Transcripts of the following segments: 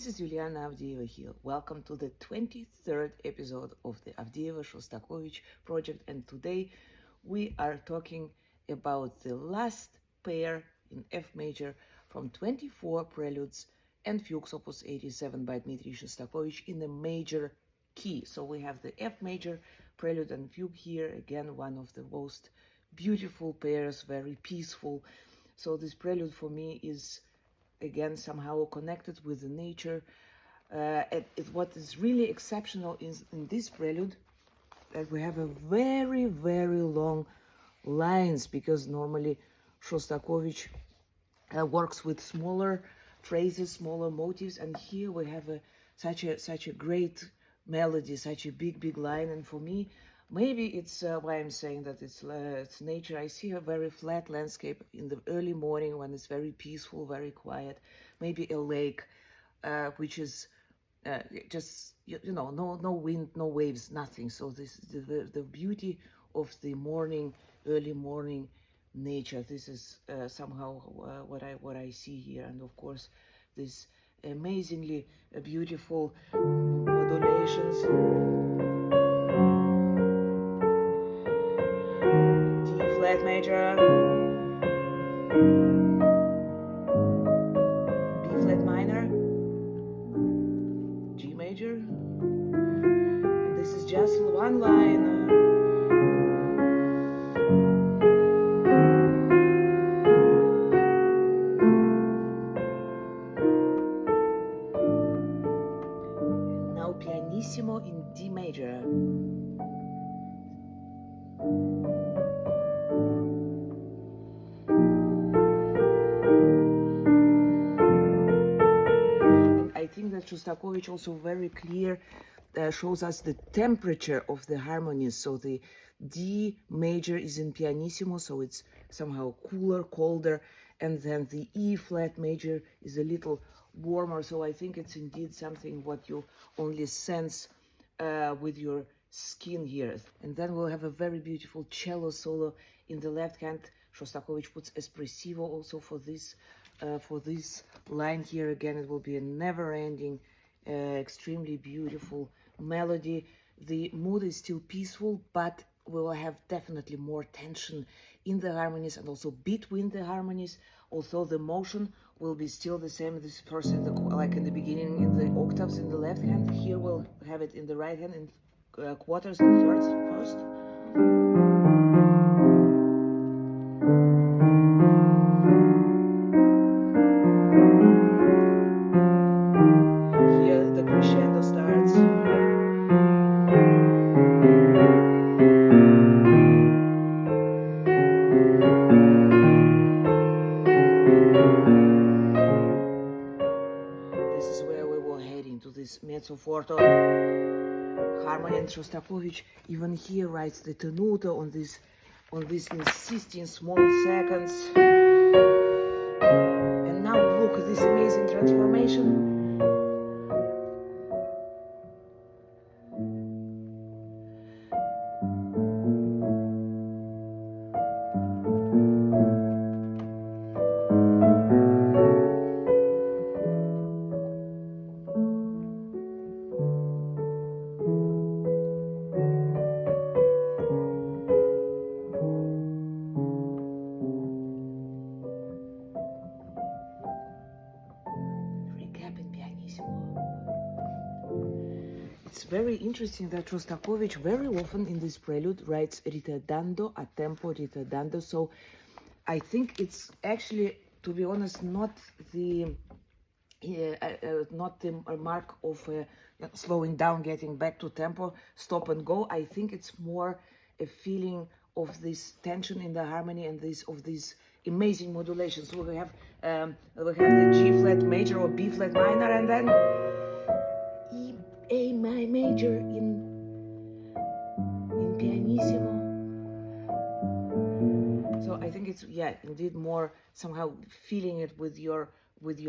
This is Juliana Avdieva here. Welcome to the 23rd episode of the Avdieva-Shostakovich project, and today we are talking about the last pair in F major from 24 Preludes and Fugues Opus 87 by Dmitri Shostakovich in the major key. So we have the F major Prelude and Fugue here, again one of the most beautiful pairs, very peaceful. So this prelude for me is again somehow connected with the nature. What is really exceptional is in this prelude that we have a very, very long lines, because normally Shostakovich works with smaller phrases, smaller motives, and here we have such a great melody, such a big line. And for me, maybe it's why I'm saying that it's nature. I see a very flat landscape in the early morning when it's very peaceful, very quiet. Maybe a lake, which is just no wind, no waves, nothing. So this is the beauty of the morning, early morning nature. This is somehow what I see here, and of course this amazingly beautiful modulations. D flat major, B flat minor, G major, and this is just one line. Now pianissimo in D major. I think that Shostakovich also very clear shows us the temperature of the harmonies. So the D major is in pianissimo, so it's somehow cooler, colder, and then the E flat major is a little warmer. So I think it's indeed something what you only sense with your skin here. And then we'll have a very beautiful cello solo in the left hand. Shostakovich puts espressivo also for this line here. Again, it will be a never-ending, extremely beautiful melody. The mood is still peaceful, but we will have definitely more tension in the harmonies and also between the harmonies. Although the motion will be still the same. This first like in the beginning in the octaves in the left hand. Here we'll have it in the right hand in quarters and thirds first. Here the crescendo starts. This is where we will head into this mezzo forte harmony, and Shostakovich even here writes the tenuto on this insisting small seconds. And now look at this amazing transformation. It's very interesting that Shostakovich very often in this prelude writes ritardando a tempo ritardando. So I think it's actually, to be honest, not the mark of slowing down, getting back to tempo, stop and go. I think it's more a feeling of this tension in the harmony and of these amazing modulations. So we have the G flat major or B flat minor, and then A major in pianissimo. So I think it's indeed more somehow feeling it with your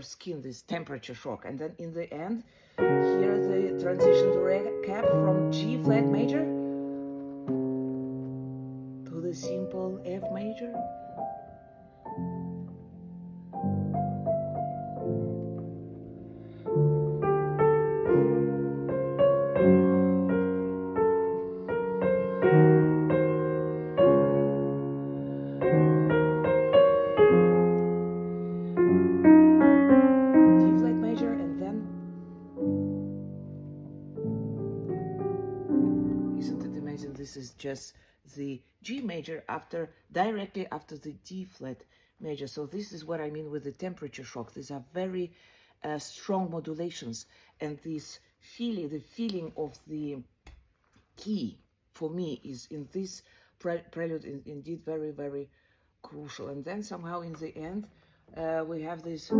skin, this temperature shock. And then in the end, here the transition to recap from G flat major to the simple F major. this is just the G major directly after the D flat major. So this is what I mean with the temperature shock. These are very strong modulations, and the feeling of the key for me is in this prelude indeed very, very crucial. And then somehow in the end we have this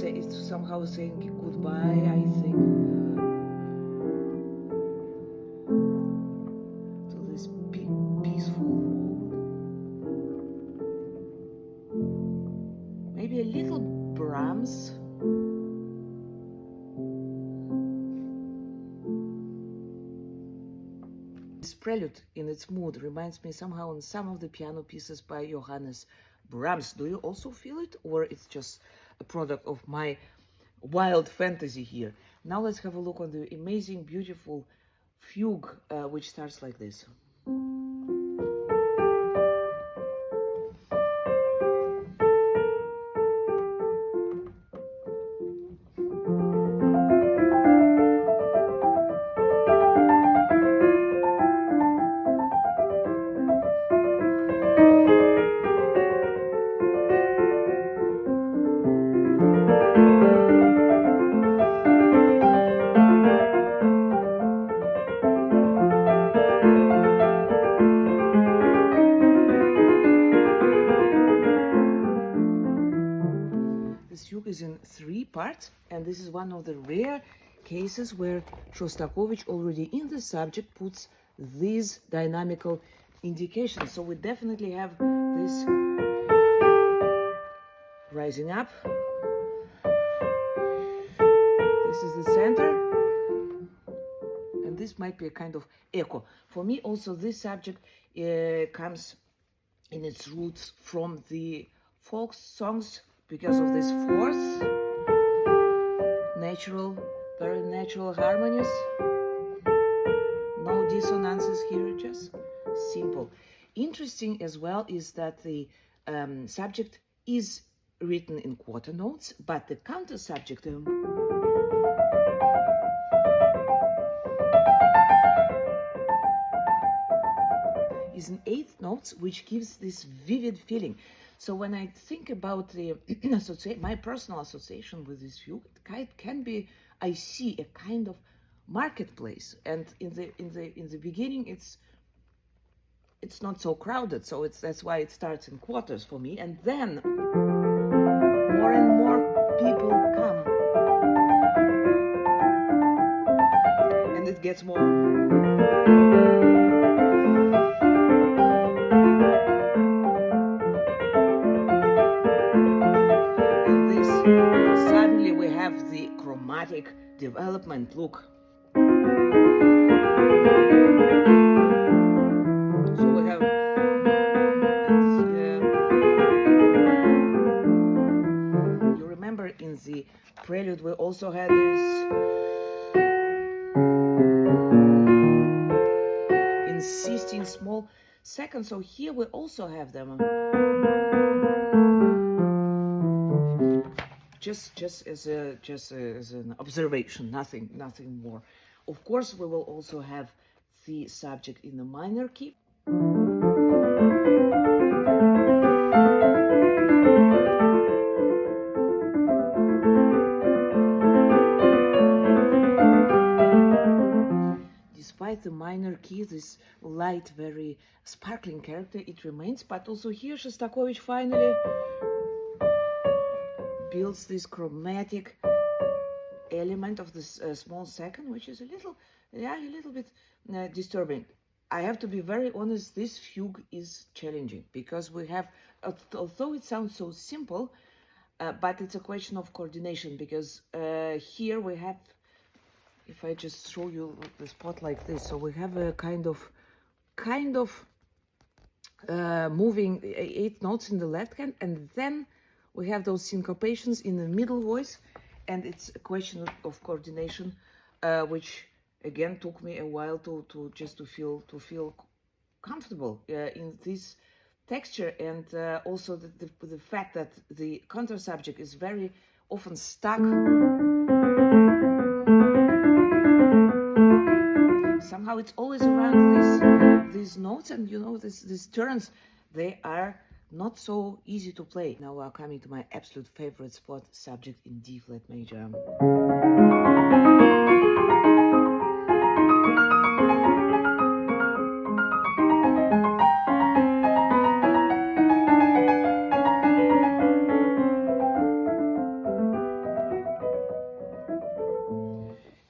it's somehow saying goodbye, I think, to this peaceful mood. Maybe a little Brahms. This prelude in its mood reminds me somehow on some of the piano pieces by Johannes Brahms. Do you also feel it, or it's just a product of my wild fantasy here? Now let's have a look on the amazing, beautiful fugue, which starts like this. This fugue is in 3 parts, and this is one of the rare cases where Shostakovich already in the subject puts these dynamical indications. So we definitely have this rising up. This is the center, and this might be a kind of echo. For me also this subject comes in its roots from the folk songs, because of this fourth, very natural harmonies, no dissonances here, just simple. Interesting as well is that the subject is written in quarter notes, but the counter subject is in 8 notes, which gives this vivid feeling. So when I think about the my personal association with this fugue, it can be, I see a kind of marketplace, and in the beginning it's not so crowded, so that's why it starts in quarters for me, and then more and more people come, and it gets more. Suddenly we have the chromatic development. Look. So we have you remember in the prelude we also had this in 16 small seconds. So here we also have them. Just as an observation, nothing more. Of course, we will also have the subject in the minor key. Despite the minor key, this light, very sparkling character, it remains. But also here, Shostakovich finally builds this chromatic element of this small second, which is a little bit disturbing. I have to be very honest, this fugue is challenging, because we have, although it sounds so simple, but it's a question of coordination, because here we have, if I just show you the spot like this, so we have a kind of moving 8 notes in the left hand, and then we have those syncopations in the middle voice, and it's a question of coordination, which again took me a while to feel comfortable in this texture, and also the fact that the counter subject is very often stuck somehow it's always around these notes, and you know, these turns, they are not so easy to play. Now we are coming to my absolute favorite spot, subject in D flat major.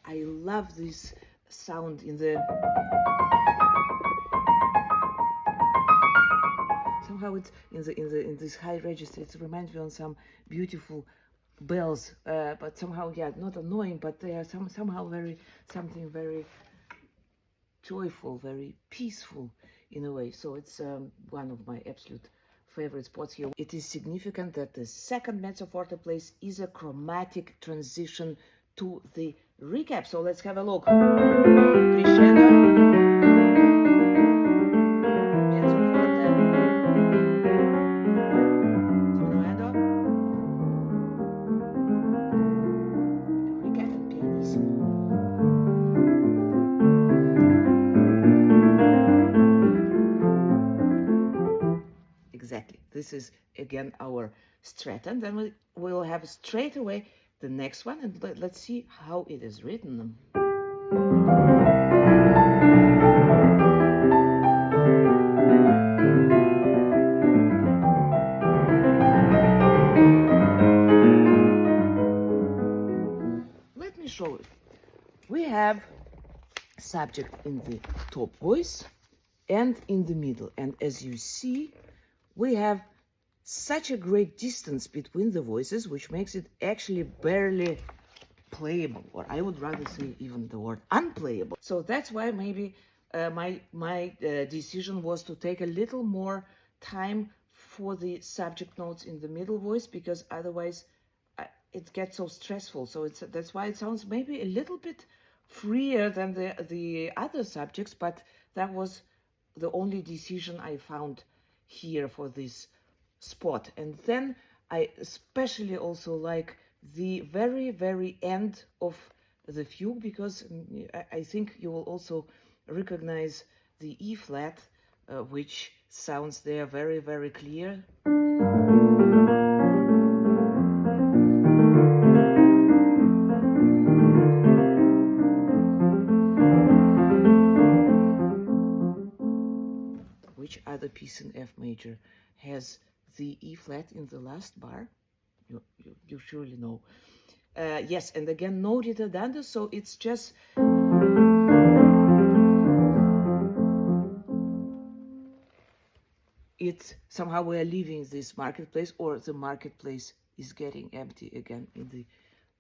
I love this sound in the, somehow it's in this high register. It reminds me of some beautiful bells, but somehow, yeah, not annoying, but they are somehow something very joyful, very peaceful in a way. So it's one of my absolute favorite spots here. It is significant that the second mezzo forte place is a chromatic transition to the recap. So let's have a look. Crescendo, mezzo forte, diminuendo, recap and pianissimo. Exactly. This is again our Stratton. Then we will have straight away the next one, and let's see how it is written. Let me show it. We have subject in the top voice and in the middle, and as you see, we have such a great distance between the voices, which makes it actually barely playable, or I would rather say even the word unplayable. So that's why maybe my decision was to take a little more time for the subject notes in the middle voice, because otherwise it gets so stressful. So that's why it sounds maybe a little bit freer than the other subjects, but that was the only decision I found here for this spot. And then I especially also like the very end of the fugue, because I think you will also recognize the E flat, which sounds there very clear. Which other piece in F major has the E flat in the last bar? You surely know. Yes, and again, no ritardando, so it's just it's somehow we are leaving this marketplace, or the marketplace is getting empty again in the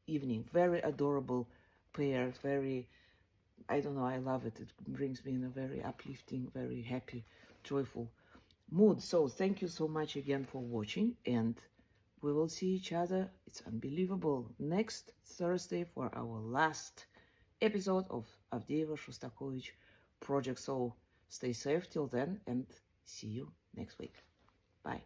evening. Very adorable pair, very, I don't know, I love it. It brings me in a very uplifting, very happy, joyful mood. So thank you so much again for watching, and we will see each other, it's unbelievable, next Thursday for our last episode of Avdeeva Shostakovich project. So stay safe till then, and see you next week. Bye.